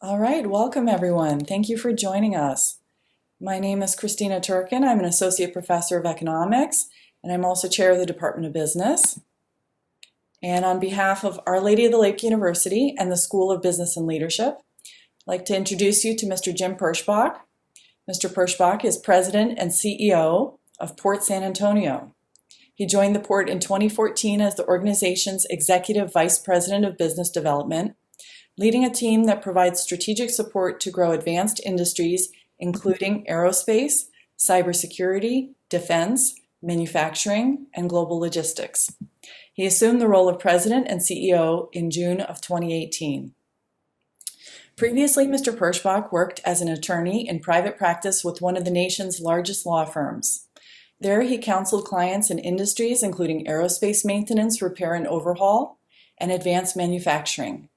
All right, welcome everyone. Thank you for joining us. My name is Christina Turkin. I'm an associate professor of economics, and I'm also chair of the Department of Business. And on behalf of Our Lady of the Lake University and the School of Business and Leadership, I'd like to introduce you to Mr. Jim Perschbach. Mr. Perschbach is president and CEO of Port San Antonio. He joined the port in 2014 as the organization's executive vice president of business development, leading a team that provides strategic support to grow advanced industries, including aerospace, cybersecurity, defense, manufacturing, and global logistics. He assumed the role of president and CEO in June of 2018. Previously, Mr. Perschbach worked as an attorney in private practice with one of the nation's largest law firms. There, he counseled clients in industries including aerospace maintenance, repair and overhaul, and advanced manufacturing.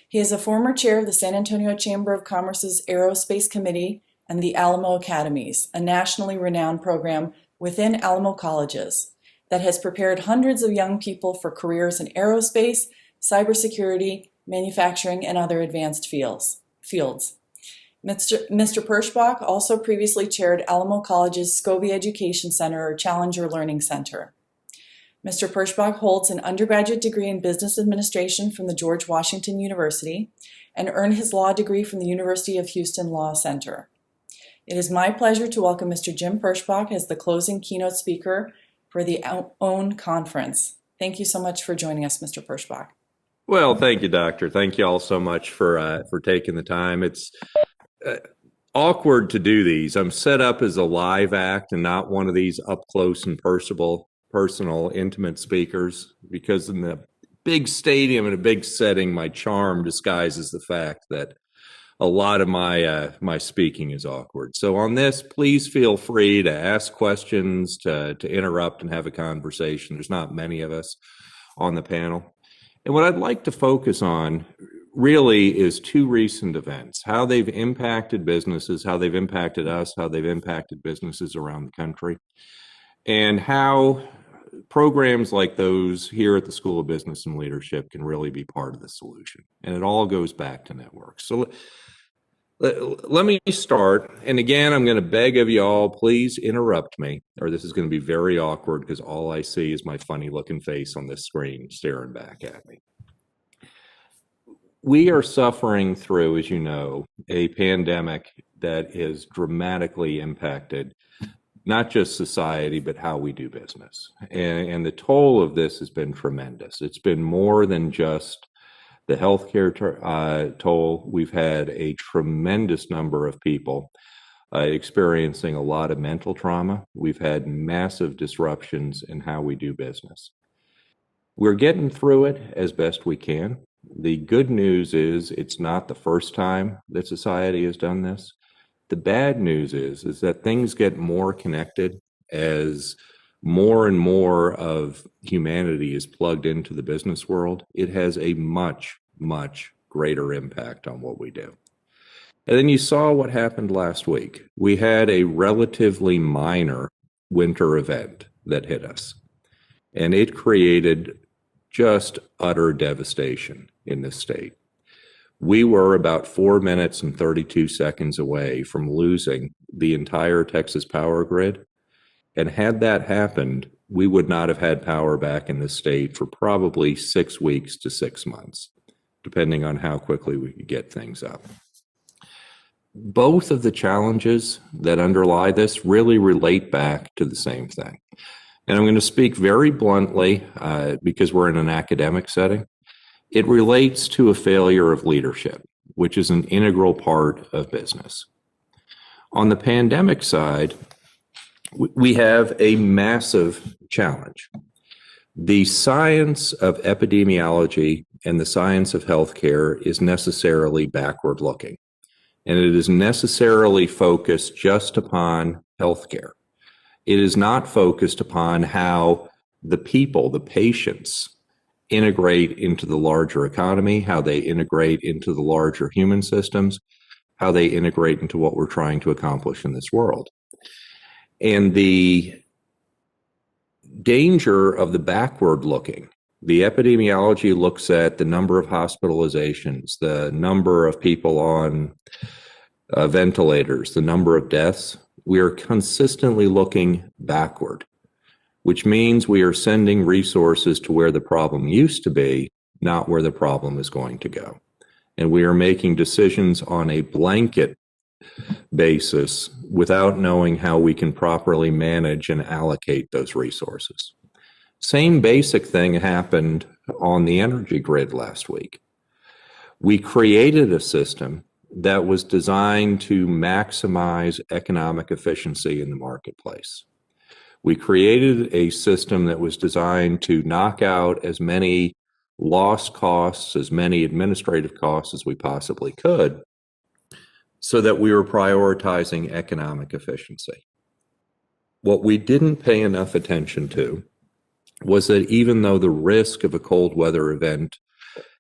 He is a former chair of the San Antonio Chamber of Commerce's Aerospace Committee and the Alamo Academies, a nationally renowned program within Alamo colleges that has prepared hundreds of young people for careers in aerospace, cybersecurity, manufacturing, and other advanced fields. Mr. Perschbach also previously chaired Alamo College's Scobie Education Center or Challenger Learning Center. Mr. Perschbach holds an undergraduate degree in business administration from the George Washington University and earned his law degree from the University of Houston Law Center. It is my pleasure to welcome Mr. Jim Perschbach as the closing keynote speaker for the OWN conference. Thank you so much for joining us, Mr. Perschbach. Well, thank you, Doctor. Thank you all so much for taking the time. It's awkward to do these. I'm set up as a live act and not one of these up close and personal, intimate speakers, because in the big stadium and a big setting, my charm disguises the fact that a lot of my speaking is awkward. So on this, please feel free to ask questions, to interrupt and have a conversation. There's not many of us on the panel. And what I'd like to focus on really is two recent events, how they've impacted businesses, how they've impacted us, how they've impacted businesses around the country, and how programs like those here at the School of Business and Leadership can really be part of the solution. And it all goes back to networks. So let me start. And again, I'm going to beg of you all, please interrupt me, or this is going to be very awkward because all I see is my funny looking face on this screen staring back at me. We are suffering through, as you know, a pandemic that has dramatically impacted not just society, but how we do business. And the toll of this has been tremendous. It's been more than just the healthcare toll. We've had a tremendous number of people experiencing a lot of mental trauma. We've had massive disruptions in how we do business. We're getting through it as best we can. The good news is it's not the first time that society has done this. The bad news is that things get more connected as more and more of humanity is plugged into the business world. It has a much, much greater impact on what we do. And then you saw what happened last week. We had a relatively minor winter event that hit us, and it created just utter devastation in this state. We were about 4 minutes and 32 seconds away from losing the entire Texas power grid. And had that happened, we would not have had power back in the state for probably 6 weeks to 6 months, depending on how quickly we could get things up. Both of the challenges that underlie this really relate back to the same thing. And I'm going to speak very bluntly because we're in an academic setting. It relates to a failure of leadership, which is an integral part of business. On the pandemic side, we have a massive challenge. The science of epidemiology and the science of healthcare is necessarily backward looking, and it is necessarily focused just upon healthcare. It is not focused upon how the people, the patients, integrate into the larger economy, how they integrate into the larger human systems, how they integrate into what we're trying to accomplish in this world. And the danger of the backward looking The epidemiology looks at the number of hospitalizations, the number of people on ventilators, the number of deaths. We are consistently looking backward, which means we are sending resources to where the problem used to be, not where the problem is going to go. And we are making decisions on a blanket basis without knowing how we can properly manage and allocate those resources. Same basic thing happened on the energy grid last week. We created a system that was designed to maximize economic efficiency in the marketplace. We created a system that was designed to knock out as many lost costs, as many administrative costs as we possibly could, so that we were prioritizing economic efficiency. What we didn't pay enough attention to was that even though the risk of a cold weather event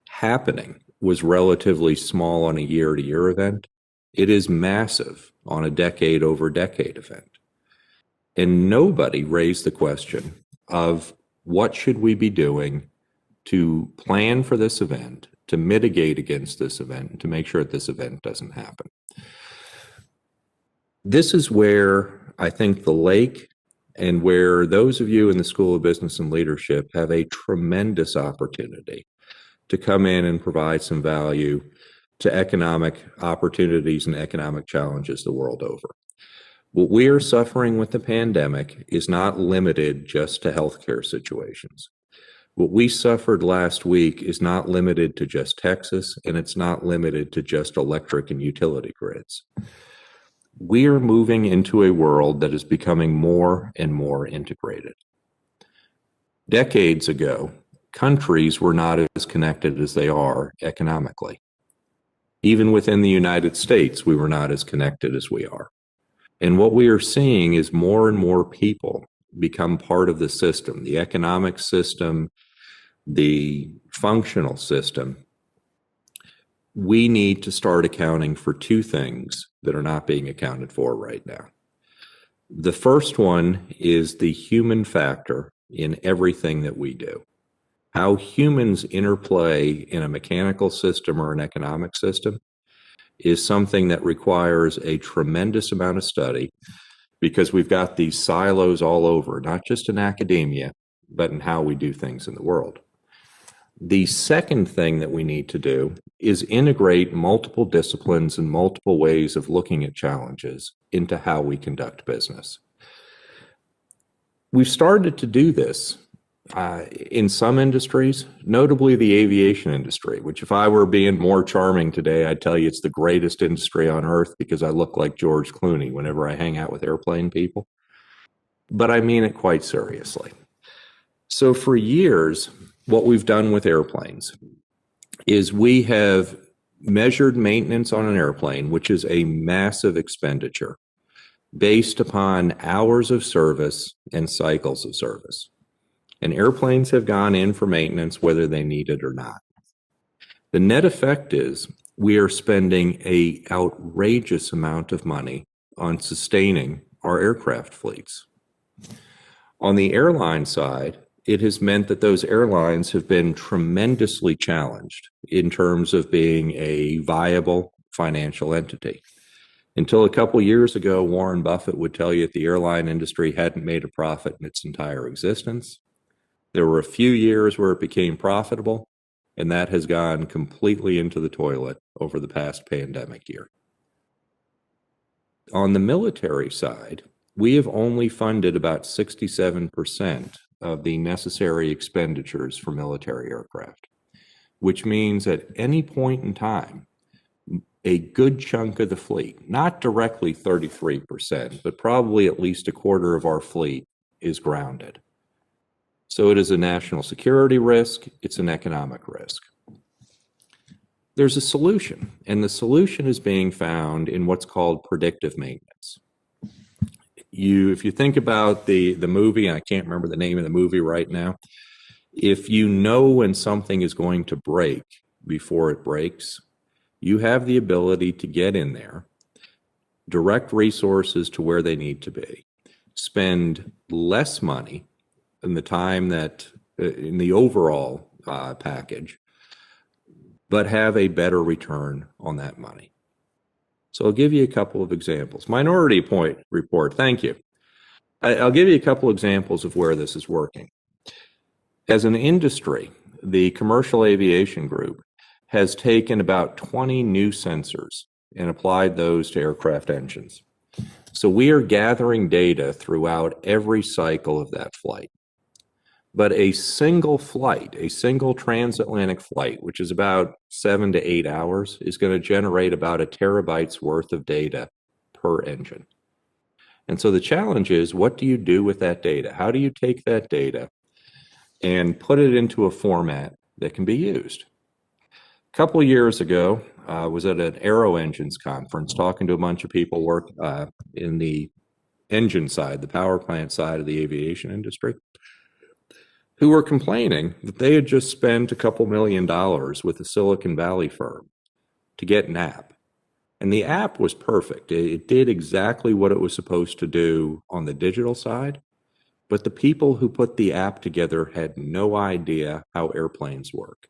happening was relatively small on a year-to-year event, it is massive on a decade-over-decade event. And nobody raised the question of what should we be doing to plan for this event, to mitigate against this event, and to make sure that this event doesn't happen. This is where I think the lake and where those of you in the School of Business and Leadership have a tremendous opportunity to come in and provide some value to economic opportunities and economic challenges the world over. What we are suffering with the pandemic is not limited just to healthcare situations. What we suffered last week is not limited to just Texas, and it's not limited to just electric and utility grids. We are moving into a world that is becoming more and more integrated. Decades ago, countries were not as connected as they are economically. Even within the United States, we were not as connected as we are. And what we are seeing is more and more people become part of the system, the economic system, the functional system. We need to start accounting for two things that are not being accounted for right now. The first one is the human factor in everything that we do. How humans interplay in a mechanical system or an economic system is something that requires a tremendous amount of study, because we've got these silos all over, not just in academia, but in how we do things in the world. The second thing that we need to do is integrate multiple disciplines and multiple ways of looking at challenges into how we conduct business. We've started to do this in some industries, notably the aviation industry, which if I were being more charming today, I'd tell you it's the greatest industry on earth because I look like George Clooney whenever I hang out with airplane people. But I mean it quite seriously. So for years, what we've done with airplanes is we have measured maintenance on an airplane, which is a massive expenditure, based upon hours of service and cycles of service. And airplanes have gone in for maintenance whether they need it or not. The net effect is we are spending an outrageous amount of money on sustaining our aircraft fleets. On the airline side, it has meant that those airlines have been tremendously challenged in terms of being a viable financial entity. Until a couple years ago, Warren Buffett would tell you that the airline industry hadn't made a profit in its entire existence. There were a few years where it became profitable, and that has gone completely into the toilet over the past pandemic year. On the military side, we have only funded about 67% of the necessary expenditures for military aircraft, which means at any point in time, a good chunk of the fleet, not directly 33%, but probably at least a quarter of our fleet is grounded. So it is a national security risk, it's an economic risk. There's a solution, and the solution is being found in what's called predictive maintenance. If you think about the movie, and I can't remember the name of the movie right now, if you know when something is going to break before it breaks, you have the ability to get in there, direct resources to where they need to be, spend less money in the time that in the overall package, but have a better return on that money. So I'll give you a couple of examples. Minority Point report, thank you. I'll give you a couple examples of where this is working. As an industry, the commercial aviation group has taken about 20 new sensors and applied those to aircraft engines. So we are gathering data throughout every cycle of that flight. But a single flight, a single transatlantic flight, which is about 7 to 8 hours, is going to generate about a terabyte's worth of data per engine. And so the challenge is, what do you do with that data? How do you take that data and put it into a format that can be used? A couple of years ago, I was at an Aero Engines conference talking to a bunch of people work in the engine side, the power plant side of the aviation industry, who were complaining that they had just spent a couple $1 million with a Silicon Valley firm to get an app. And the app was perfect. It did exactly what it was supposed to do on the digital side, but the people who put the app together had no idea how airplanes work,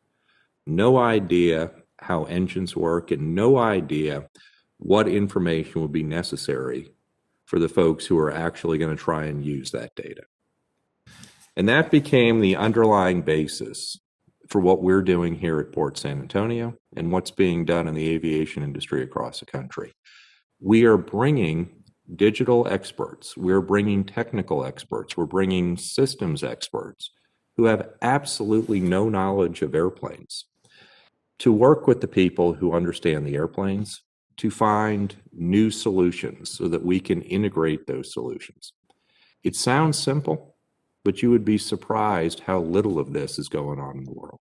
no idea how engines work, and no idea what information would be necessary for the folks who are actually going to try and use that data. And that became the underlying basis for what we're doing here at Port San Antonio and what's being done in the aviation industry across the country. We are bringing digital experts, we're bringing technical experts, we're bringing systems experts who have absolutely no knowledge of airplanes to work with the people who understand the airplanes to find new solutions so that we can integrate those solutions. It sounds simple, but you would be surprised how little of this is going on in the world.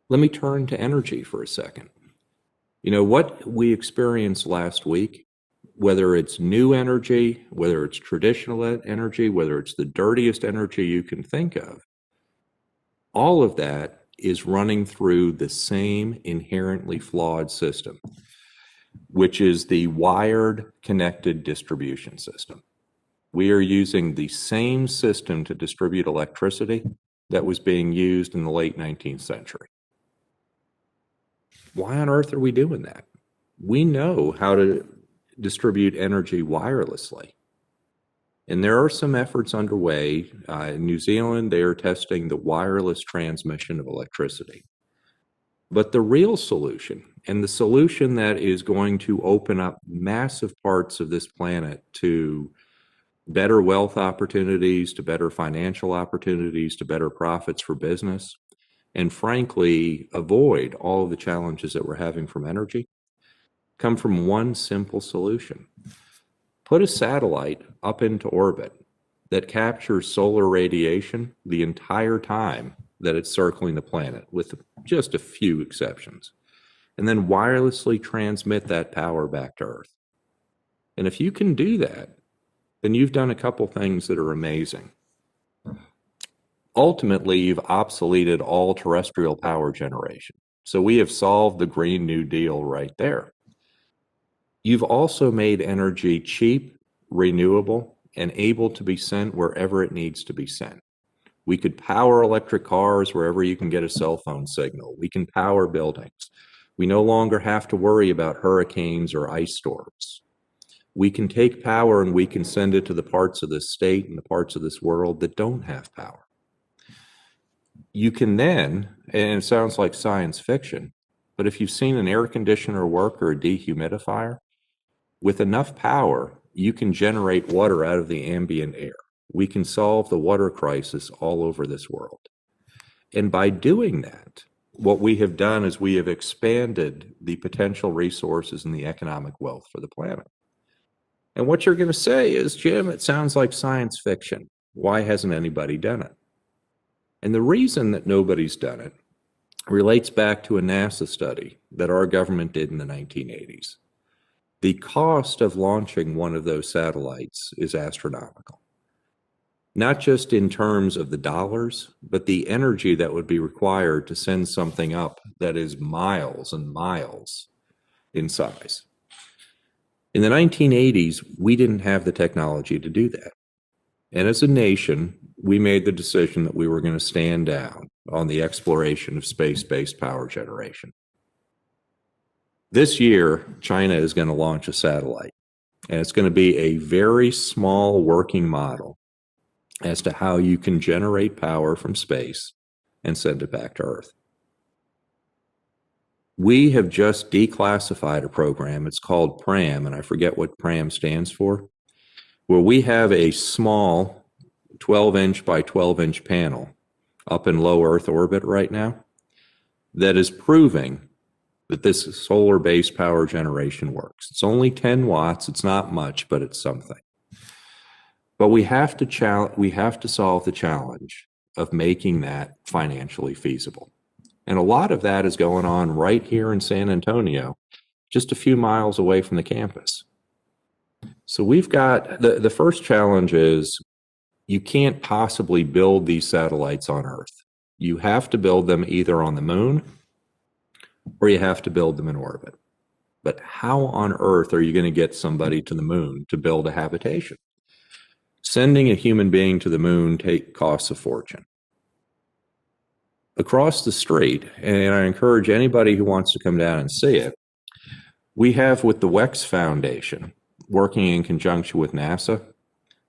Let me turn to energy for a second. You know, what we experienced last week, whether it's new energy, whether it's traditional energy, whether it's the dirtiest energy you can think of, all of that is running through the same inherently flawed system, which is the wired connected distribution system. We are using the same system to distribute electricity that was being used in the late 19th century. Why on earth are we doing that? We know how to distribute energy wirelessly. And there are some efforts underway. In New Zealand, they are testing the wireless transmission of electricity. But the real solution, and the solution that is going to open up massive parts of this planet to better wealth opportunities, to better financial opportunities, to better profits for business, and frankly, avoid all of the challenges that we're having from energy, come from one simple solution. Put a satellite up into orbit that captures solar radiation the entire time that it's circling the planet, with just a few exceptions, and then wirelessly transmit that power back to Earth. And if you can do that, then you've done a couple things that are amazing. Ultimately, you've obsoleted all terrestrial power generation. So we have solved the Green New Deal right there. You've also made energy cheap, renewable, and able to be sent wherever it needs to be sent. We could power electric cars wherever you can get a cell phone signal. We can power buildings. We no longer have to worry about hurricanes or ice storms. We can take power and we can send it to the parts of this state and the parts of this world that don't have power. You can then, and it sounds like science fiction, but if you've seen an air conditioner work or a dehumidifier, with enough power, you can generate water out of the ambient air. We can solve the water crisis all over this world. And by doing that, what we have done is we have expanded the potential resources and the economic wealth for the planet. And what you're going to say is, Jim, it sounds like science fiction. Why hasn't anybody done it? And the reason that nobody's done it relates back to a NASA study that our government did in the 1980s. The cost of launching one of those satellites is astronomical. Not just in terms of the dollars, but the energy that would be required to send something up that is miles and miles in size. In the 1980s, we didn't have the technology to do that. And as a nation, we made the decision that we were going to stand down on the exploration of space-based power generation. This year, China is going to launch a satellite, and it's going to be a very small working model as to how you can generate power from space and send it back to Earth. We have just declassified a program. It's called PRAM, and I forget what PRAM stands for, where we have a small 12-inch by 12-inch panel up in low Earth orbit right now that is proving that this solar-based power generation works. It's only 10 watts. It's not much, but it's something. But we have to solve the challenge of making that financially feasible. And a lot of that is going on right here in San Antonio, just a few miles away from the campus. So we've got, the first challenge is you can't possibly build these satellites on Earth. You have to build them either on the moon or you have to build them in orbit. But how on Earth are you going to get somebody to the moon to build a habitation? Sending a human being to the moon costs a fortune. Across the street, and I encourage anybody who wants to come down and see it, we have with the WEX Foundation, working in conjunction with NASA,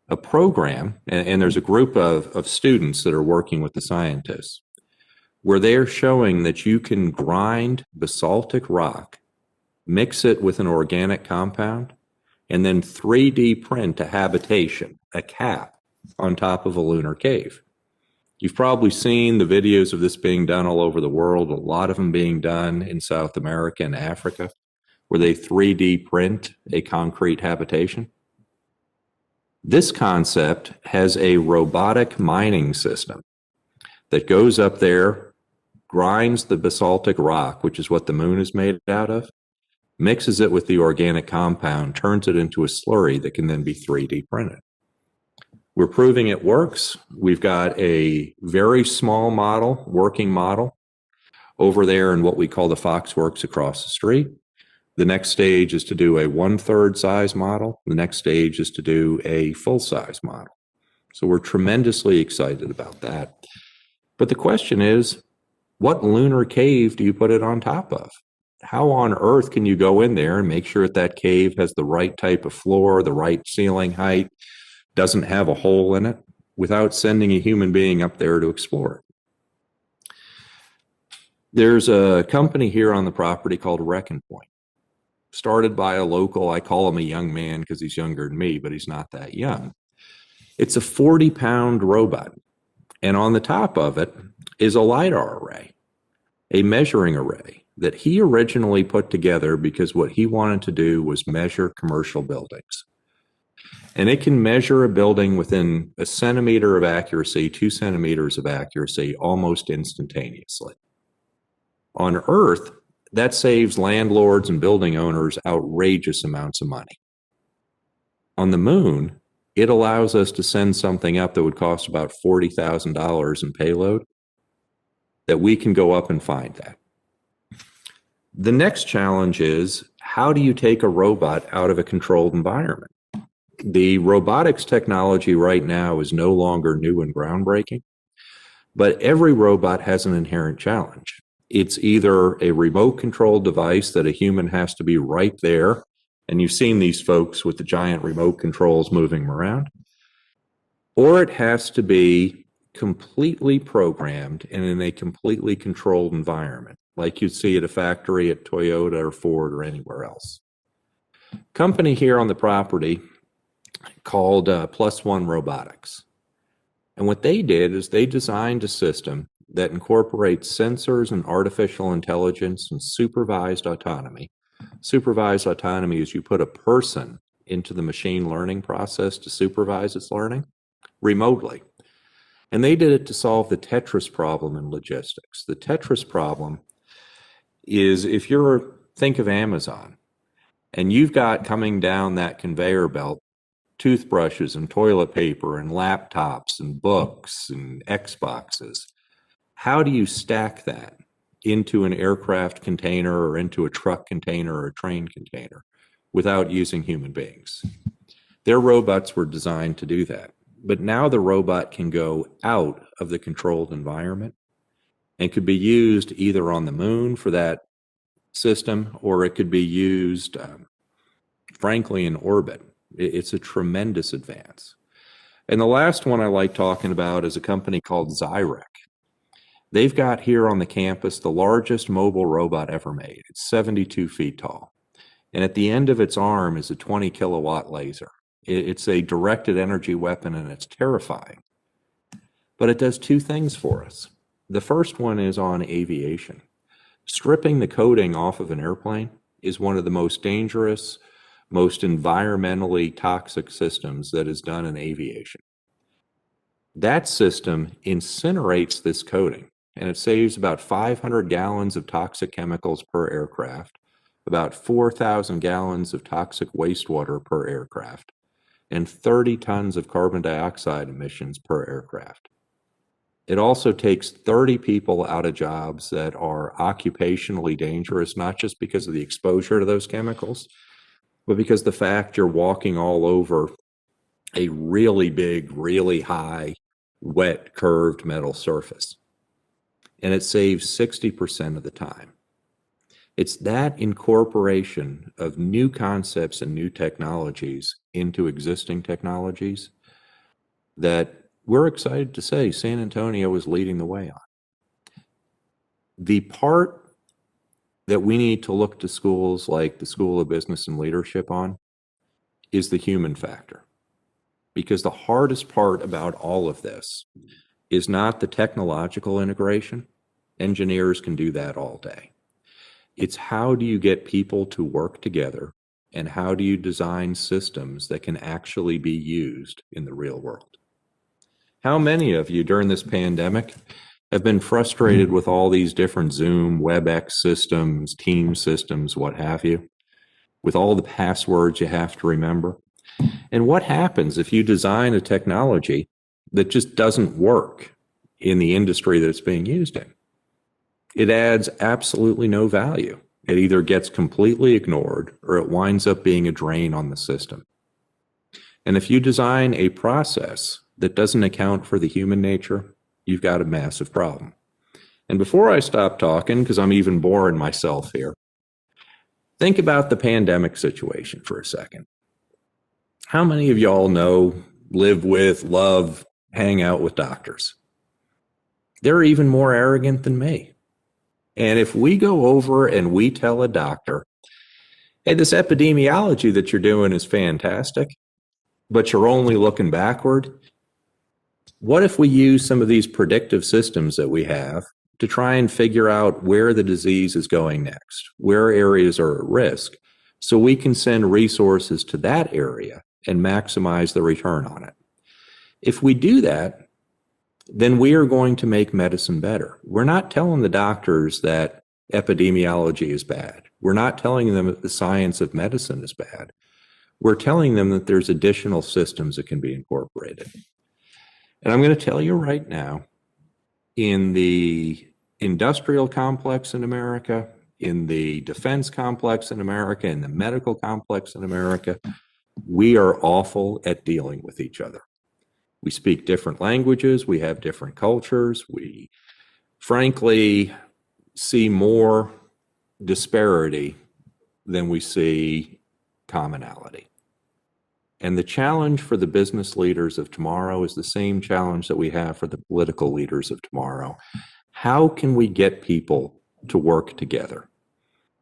a program, and there's a group of students that are working with the scientists, where they're showing that you can grind basaltic rock, mix it with an organic compound, and then 3D print a habitation, a cap, on top of a lunar cave. You've probably seen the videos of this being done all over the world, a lot of them being done in South America and Africa, where they 3D print a concrete habitation. This concept has a robotic mining system that goes up there, grinds the basaltic rock, which is what the moon is made out of, mixes it with the organic compound, turns it into a slurry that can then be 3D printed. We're proving it works. We've got a very small model, working model, over there in what we call the Foxworks across the street. The next stage is to do a 1/3 size model. The next stage is to do a full-size model. So we're tremendously excited about that. But the question is, what lunar cave do you put it on top of? How on Earth can you go in there and make sure that that cave has the right type of floor, the right ceiling height, doesn't have a hole in it, without sending a human being up there to explore it? There's a company here on the property called Reckon Point, started by a local, I call him a young man because he's younger than me, but he's not that young. It's a 40-pound robot, and on the top of it is a LiDAR array, a measuring array that he originally put together because what he wanted to do was measure commercial buildings. And it can measure a building within a centimeter of accuracy, 2 centimeters of accuracy, almost instantaneously. On Earth, that saves landlords and building owners outrageous amounts of money. On the moon, it allows us to send something up that would cost about $40,000 in payload, that we can go up and find that. The next challenge is, how do you take a robot out of a controlled environment? The robotics technology right now is no longer new and groundbreaking, but every robot has an inherent challenge. It's either a remote controlled device that a human has to be right there, and you've seen these folks with the giant remote controls moving them around, or it has to be completely programmed and in a completely controlled environment, like you'd see at a factory at Toyota or Ford or anywhere else. Company here on the property called Plus One Robotics. And what they did is they designed a system that incorporates sensors and artificial intelligence and supervised autonomy. Supervised autonomy is you put a person into the machine learning process to supervise its learning remotely. And they did it to solve the Tetris problem in logistics. The Tetris problem is, if think of Amazon, and you've got coming down that conveyor belt toothbrushes and toilet paper and laptops and books and Xboxes. How do you stack that into an aircraft container or into a truck container or a train container without using human beings? Their robots were designed to do that. but now the robot can go out of the controlled environment and could be used either on the moon for that system, or it could be used, frankly, in orbit. It's a tremendous advance. And the last one I like talking about is a company called Xyrek. They've got here on the campus the largest mobile robot ever made. It's 72 feet tall. And at the end of its arm is a 20 kilowatt laser. It's a directed energy weapon, and it's terrifying. But it does two things for us. The first one is on aviation. Stripping the coating off of an airplane is one of the most dangerous, most environmentally toxic systems that is done in aviation. That system incinerates this coating, and it saves about 500 gallons of toxic chemicals per aircraft, about 4,000 gallons of toxic wastewater per aircraft, and 30 tons of carbon dioxide emissions per aircraft. It also takes 30 people out of jobs that are occupationally dangerous, not just because of the exposure to those chemicals, but because the fact you're walking all over a really big, really high, wet, curved metal surface. And it saves 60% of the time. It's that incorporation of new concepts and new technologies into existing technologies that we're excited to say San Antonio is leading the way on. The part that we need to look to schools like the School of Business and Leadership on is the human factor. Because the hardest part about all of this is not the technological integration. Engineers can do that all day. It's how do you get people to work together, and how do you design systems that can actually be used in the real world? How many of you during this pandemic have been frustrated with all these different Zoom, WebEx systems, Teams systems, what have you, with all the passwords you have to remember? And what happens if you design a technology that just doesn't work in the industry that it's being used in? It adds absolutely no value. It either gets completely ignored or it winds up being a drain on the system. And if you design a process that doesn't account for the human nature, you've got a massive problem. And before I stop talking, because I'm even boring myself here, think about the pandemic situation for a second. How many of y'all know, live with, love, hang out with doctors? They're even more arrogant than me. And if we go over and we tell a doctor, hey, this epidemiology that you're doing is fantastic, but you're only looking backward, what if we use some of these predictive systems that we have to try and figure out where the disease is going next, where areas are at risk, so we can send resources to that area and maximize the return on it? If we do that, then we are going to make medicine better. We're not telling the doctors that epidemiology is bad. We're not telling them that the science of medicine is bad. We're telling them that there's additional systems that can be incorporated. And I'm going to tell you right now, in the industrial complex in America, in the defense complex in America, in the medical complex in America, we are awful at dealing with each other. We speak different languages, we have different cultures, we frankly see more disparity than we see commonality. And the challenge for the business leaders of tomorrow is the same challenge that we have for the political leaders of tomorrow. How can we get people to work together?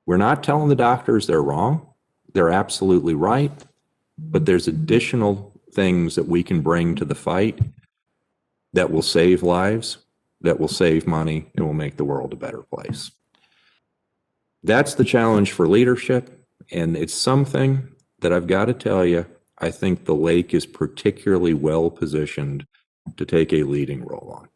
We're not telling the doctors they're wrong. They're absolutely right. But there's additional things that we can bring to the fight that will save lives, that will save money, and will make the world a better place. That's the challenge for leadership. And it's something that I've got to tell you, I think the lake is particularly well positioned to take a leading role on.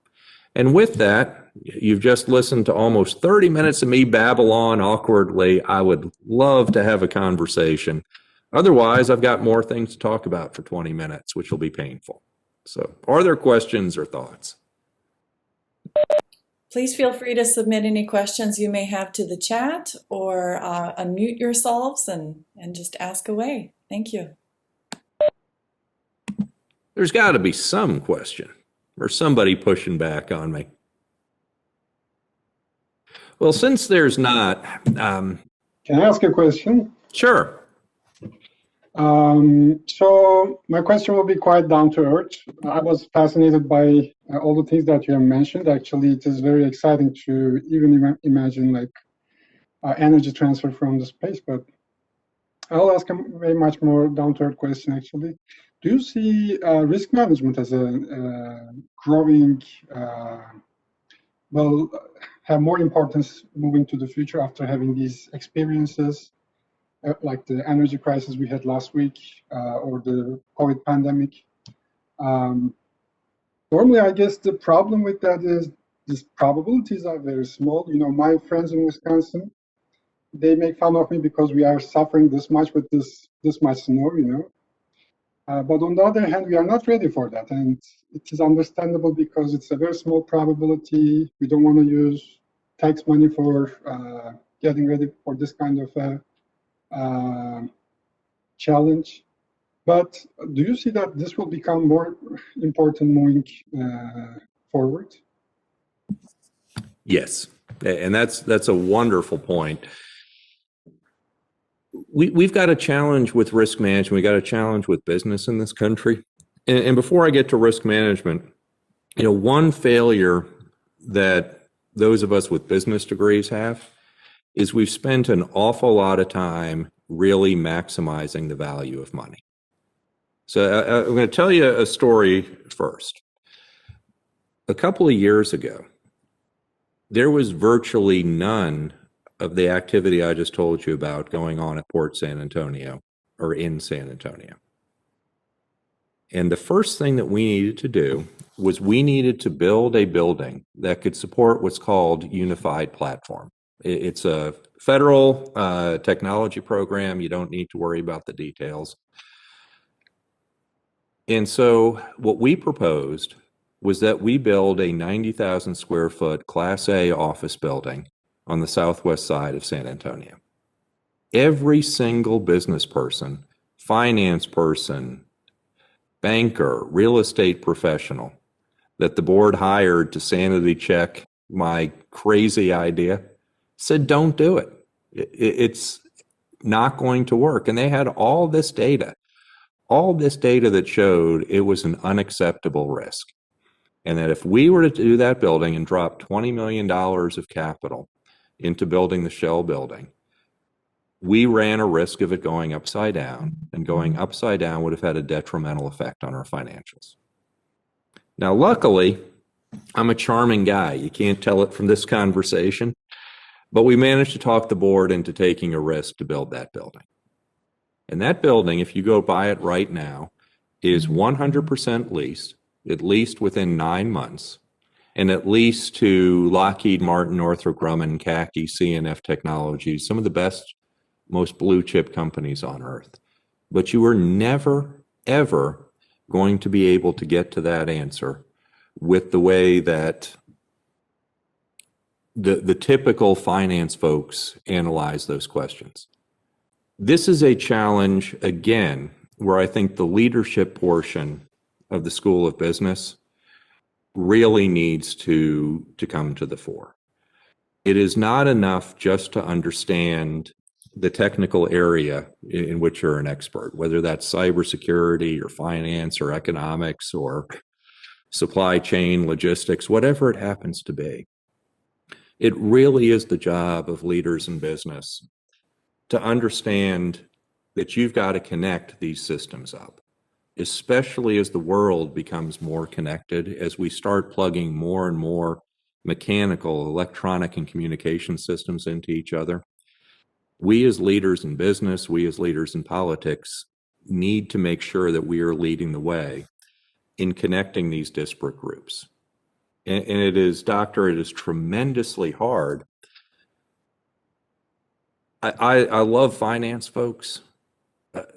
And with that, you've just listened to almost 30 minutes of me babble on awkwardly. I would love to have a conversation. Otherwise, I've got more things to talk about for 20 minutes, which will be painful. So, are there questions or thoughts? Please feel free to submit any questions you may have to the chat, or unmute yourselves and just ask away. Thank you. There's got to be some question or somebody pushing back on me. Well, since there's not, Can I ask a question? sure. So my question will be quite down to earth. I was fascinated by all the things that you have mentioned. Actually, it is very exciting to even imagine like energy transfer from the space, but I'll ask a very much more down to earth question actually. Do you see risk management as a growing, well, have more importance moving to the future after having these experiences? Like the energy crisis we had last week or the COVID pandemic. Normally, I guess the problem with that is these probabilities are very small. You know, my friends in Wisconsin, they make fun of me because we are suffering this much with this much snow, you know. But on the other hand, we are not ready for that. And it is understandable because it's a very small probability. We don't want to use tax money for getting ready for this kind of challenge. But do you see that this will become more important moving forward? Yes, and that's a wonderful point. We've got a challenge with risk management. We got a challenge with business in this country. And before I get to risk management, you know, one failure that those of us with business degrees have is we've spent an awful lot of time really maximizing the value of money. So I'm going to tell you a story first. A couple of years ago, there was virtually none of the activity I just told you about going on at Port San Antonio or in San Antonio. And the first thing that we needed to do was we needed to build a building that could support what's called Unified Platform. It's a federal technology program. You don't need to worry about the details. And so what we proposed was that we build a 90,000 square foot Class A office building on the southwest side of San Antonio. Every single business person, finance person, banker, real estate professional that the board hired to sanity check my crazy idea said, don't do it. It's not going to work. And they had all this data that showed it was an unacceptable risk. And that if we were to do that building and drop $20 million of capital into building the shell building, we ran a risk of it going upside down, and going upside down would have had a detrimental effect on our financials. Now, luckily, I'm a charming guy. You can't tell it from this conversation, but we managed to talk the board into taking a risk to build that building. And that building, if you go buy it right now, is 100% leased, at least within 9 months, and at least to Lockheed Martin, Northrop Grumman, CACI, CNF Technologies, some of the best, most blue chip companies on earth. But you are never, ever going to be able to get to that answer with the way that the typical finance folks analyze those questions. This is a challenge, again, where I think the leadership portion of the School of Business really needs to come to the fore. It is not enough just to understand the technical area in which you're an expert, whether that's cybersecurity or finance or economics or supply chain, logistics, whatever it happens to be. It really is the job of leaders in business to understand that you've got to connect these systems up, especially as the world becomes more connected, as we start plugging more and more mechanical, electronic, and communication systems into each other. We as leaders in business, we as leaders in politics, need to make sure that we are leading the way in connecting these disparate groups. And it is, Doctor, it is tremendously hard. I love finance folks,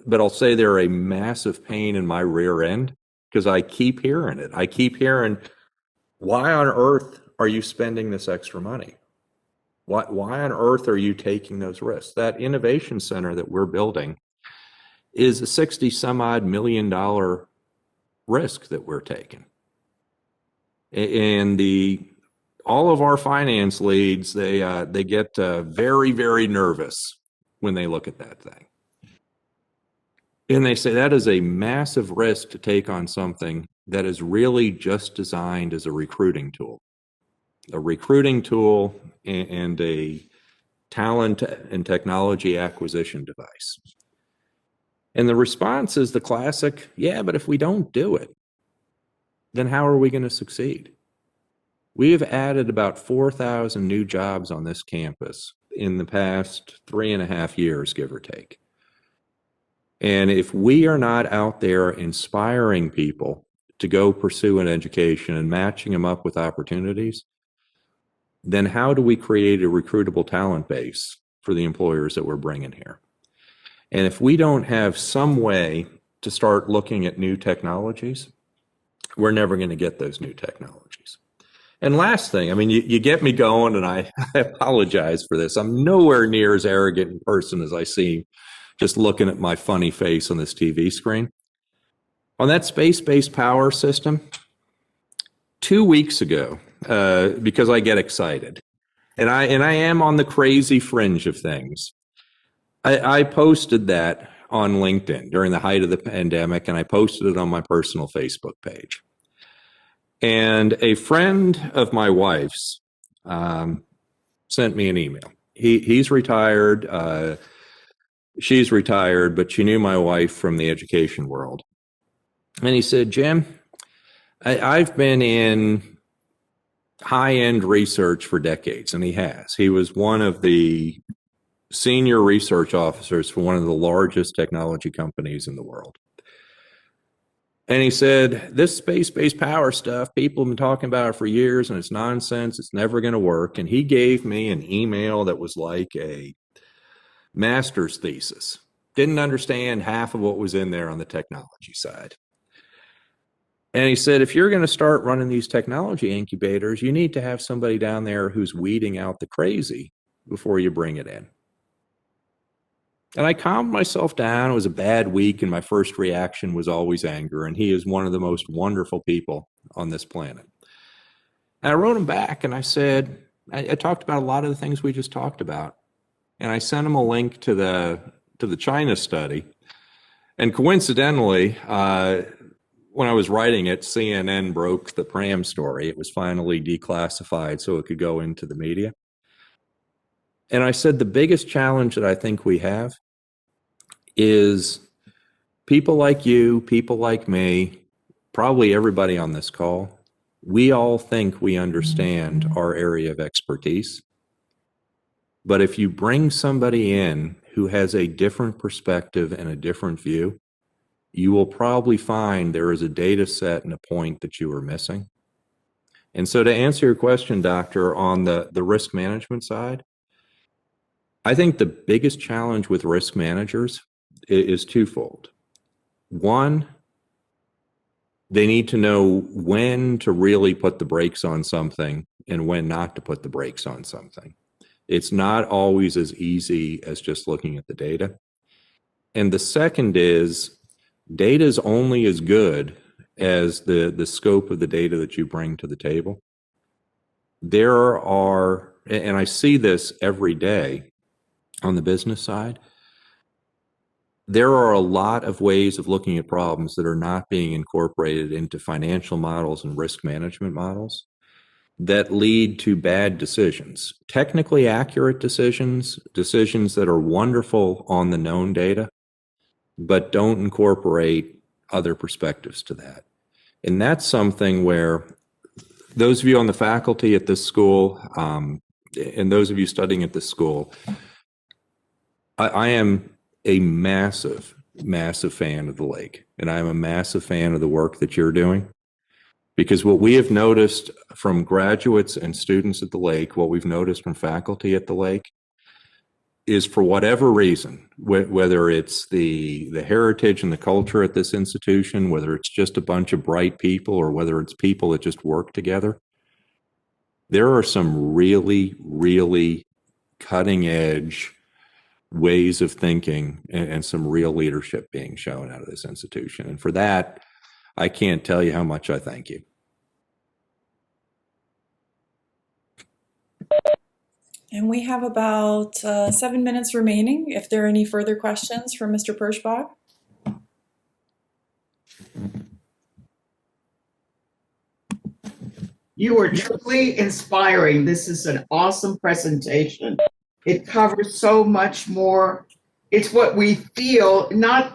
but I'll say they're a massive pain in my rear end because I keep hearing it. I keep hearing, why on earth are you spending this extra money? Why on earth are you taking those risks? That innovation center that we're building is a $60 some odd million risk that we're taking. And all of our finance leads, they get very, very nervous when they look at that thing. And they say that is a massive risk to take on something that is really just designed as a recruiting tool and a talent and technology acquisition device. And the response is the classic, yeah, but if we don't do it, then how are we going to succeed? We have added about 4,000 new jobs on this campus in the past 3.5 years, give or take. And if we are not out there inspiring people to go pursue an education and matching them up with opportunities, then how do we create a recruitable talent base for the employers that we're bringing here? And if we don't have some way to start looking at new technologies, we're never going to get those new technologies. And last thing, I mean, you get me going, and I apologize for this. I'm nowhere near as arrogant in person as I seem just looking at my funny face on this TV screen. On that space-based power system, 2 weeks ago, because I get excited, and I am on the crazy fringe of things, I posted that on LinkedIn during the height of the pandemic, and I posted it on my personal Facebook page. And a friend of my wife's sent me an email. He's retired. She's retired, but she knew my wife from the education world. And he said, Jim, I've been in high-end research for decades, and he has. He was one of the senior research officers for one of the largest technology companies in the world. And he said, this space-based power stuff, people have been talking about it for years, and it's nonsense. It's never going to work. And he gave me an email that was like a master's thesis. Didn't understand half of what was in there on the technology side. And he said, if you're going to start running these technology incubators, you need to have somebody down there who's weeding out the crazy before you bring it in. And I calmed myself down. It was a bad week, and my first reaction was always anger. And he is one of the most wonderful people on this planet. And I wrote him back, and I said, I talked about a lot of the things we just talked about. And I sent him a link to the China study. And coincidentally, when I was writing it, CNN broke the Pram story. It was finally declassified so it could go into the media. And I said, the biggest challenge that I think we have is people like you, people like me, probably everybody on this call, we all think we understand our area of expertise. But if you bring somebody in who has a different perspective and a different view, you will probably find there is a data set and a point that you are missing. And so to answer your question, Doctor, on the risk management side, I think the biggest challenge with risk managers is twofold. One, they need to know when to really put the brakes on something and when not to put the brakes on something. It's not always as easy as just looking at the data. And the second is data is only as good as the scope of the data that you bring to the table. There are, and I see this every day on the business side, there are a lot of ways of looking at problems that are not being incorporated into financial models and risk management models that lead to bad decisions, technically accurate decisions, decisions that are wonderful on the known data, but don't incorporate other perspectives to that. And that's something where those of you on the faculty at this school, and those of you studying at this school, I am a massive, massive fan of the Lake, and I'm a massive fan of the work that you're doing. Because what we have noticed from graduates and students at the Lake, what we've noticed from faculty at the Lake, is for whatever reason, whether it's the heritage and the culture at this institution, whether it's just a bunch of bright people, or whether it's people that just work together, there are some really, really cutting edge ways of thinking and some real leadership being shown out of this institution. And for that, I can't tell you how much I thank you. And we have about 7 minutes remaining. If there are any further questions for Mr. Perschbach. You were truly inspiring. This is an awesome presentation. It covers so much more. It's what we feel.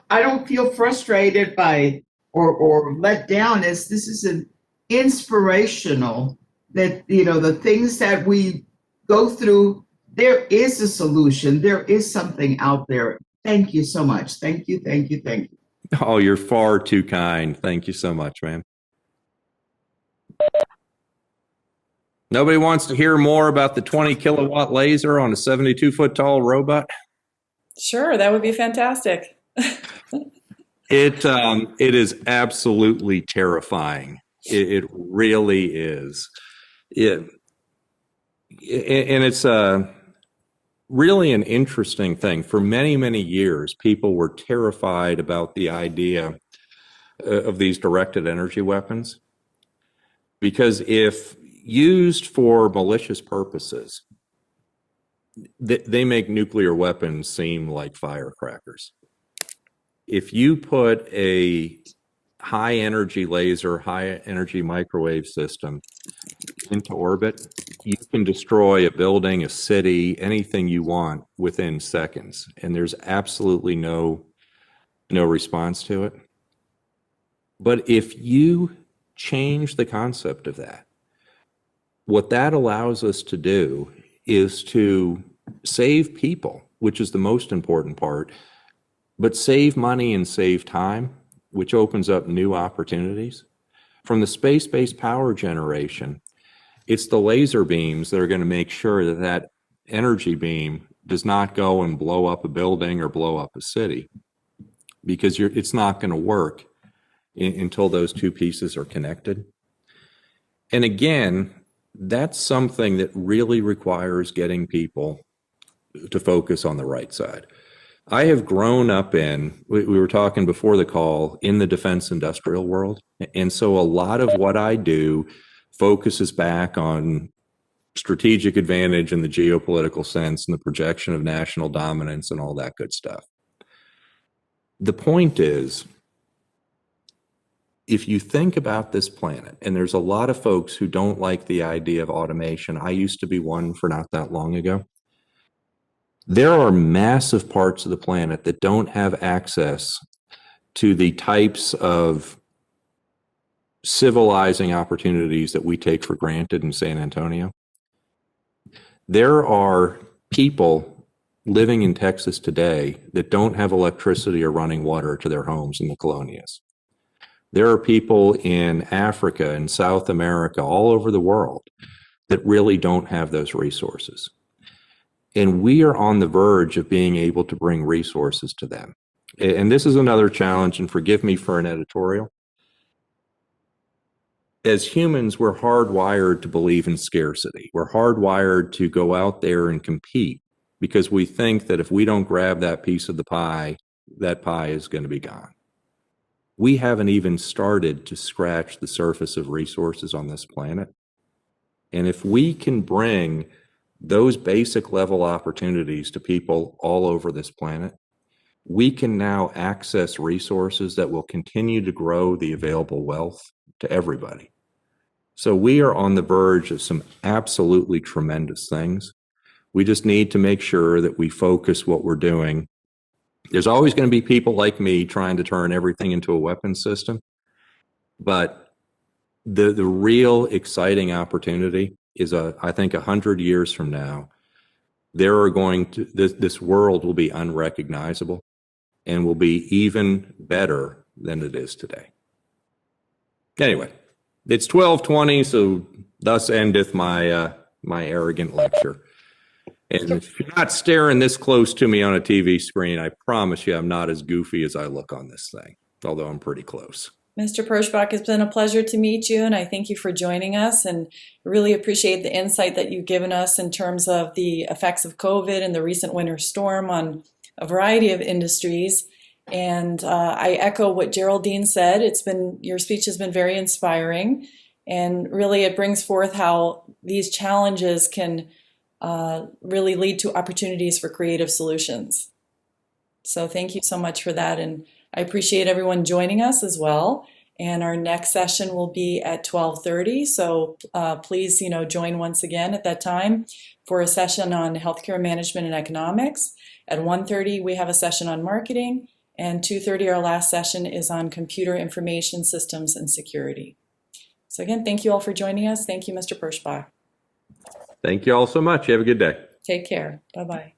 I don't feel frustrated by or let down. This is an inspirational that, the things that we go through, there is a solution. There is something out there. Thank you so much. Thank you, thank you, thank you. Oh, you're far too kind. Thank you so much, ma'am. Nobody wants to hear more about the 20 kilowatt laser on a 72-foot tall robot? Sure, that would be fantastic. It is absolutely terrifying. It really is. And it's really an interesting thing. For many, many years, people were terrified about the idea of these directed energy weapons, because if used for malicious purposes, they make nuclear weapons seem like firecrackers. If you put a high energy laser, high energy microwave system into orbit, you can destroy a building, a city, anything you want within seconds. And there's absolutely no response to it. But if you change the concept of that, what that allows us to do is to save people, which is the most important part, but save money and save time, which opens up new opportunities. From the space-based power generation, it's the laser beams that are going to make sure that that energy beam does not go and blow up a building or blow up a city, because it's not going to work until those two pieces are connected. And again, that's something that really requires getting people to focus on the right side. I have grown up we were talking before the call, in the defense industrial world. And so a lot of what I do focuses back on strategic advantage in the geopolitical sense and the projection of national dominance and all that good stuff. The point is, if you think about this planet, and there's a lot of folks who don't like the idea of automation. I used to be one for not that long ago. There are massive parts of the planet that don't have access to the types of civilizing opportunities that we take for granted in San Antonio. There are people living in Texas today that don't have electricity or running water to their homes in the colonias. There are people in Africa and South America, all over the world, that really don't have those resources. And we are on the verge of being able to bring resources to them. And this is another challenge, and forgive me for an editorial. As humans, we're hardwired to believe in scarcity. We're hardwired to go out there and compete, because we think that if we don't grab that piece of the pie, that pie is going to be gone. We haven't even started to scratch the surface of resources on this planet. And if we can bring those basic level opportunities to people all over this planet, we can now access resources that will continue to grow the available wealth to everybody. So we are on the verge of some absolutely tremendous things. We just need to make sure that we focus what we're doing. There's always going to be people like me trying to turn everything into a weapons system. But the real exciting opportunity is, I think 100 years from now, this world will be unrecognizable and will be even better than it is today. Anyway, it's 12:20, so thus endeth my arrogant lecture. And if you're not staring this close to me on a TV screen, I promise you I'm not as goofy as I look on this thing, although I'm pretty close. Mr. Perschbach, it's been a pleasure to meet you, and I thank you for joining us, and really appreciate the insight that you've given us in terms of the effects of COVID and the recent winter storm on a variety of industries. And I echo what Geraldine said. Your speech has been very inspiring, and really it brings forth how these challenges can really lead to opportunities for creative solutions. So thank you so much for that, and I appreciate everyone joining us as well. And our next session will be at 12:30. So please, join once again at that time for a session on healthcare management and economics. At 1:30, we have a session on marketing, and 2:30, our last session is on computer information systems and security. So again, thank you all for joining us. Thank you, Mr. Perschbach. Thank you all so much. You have a good day. Take care. Bye-bye.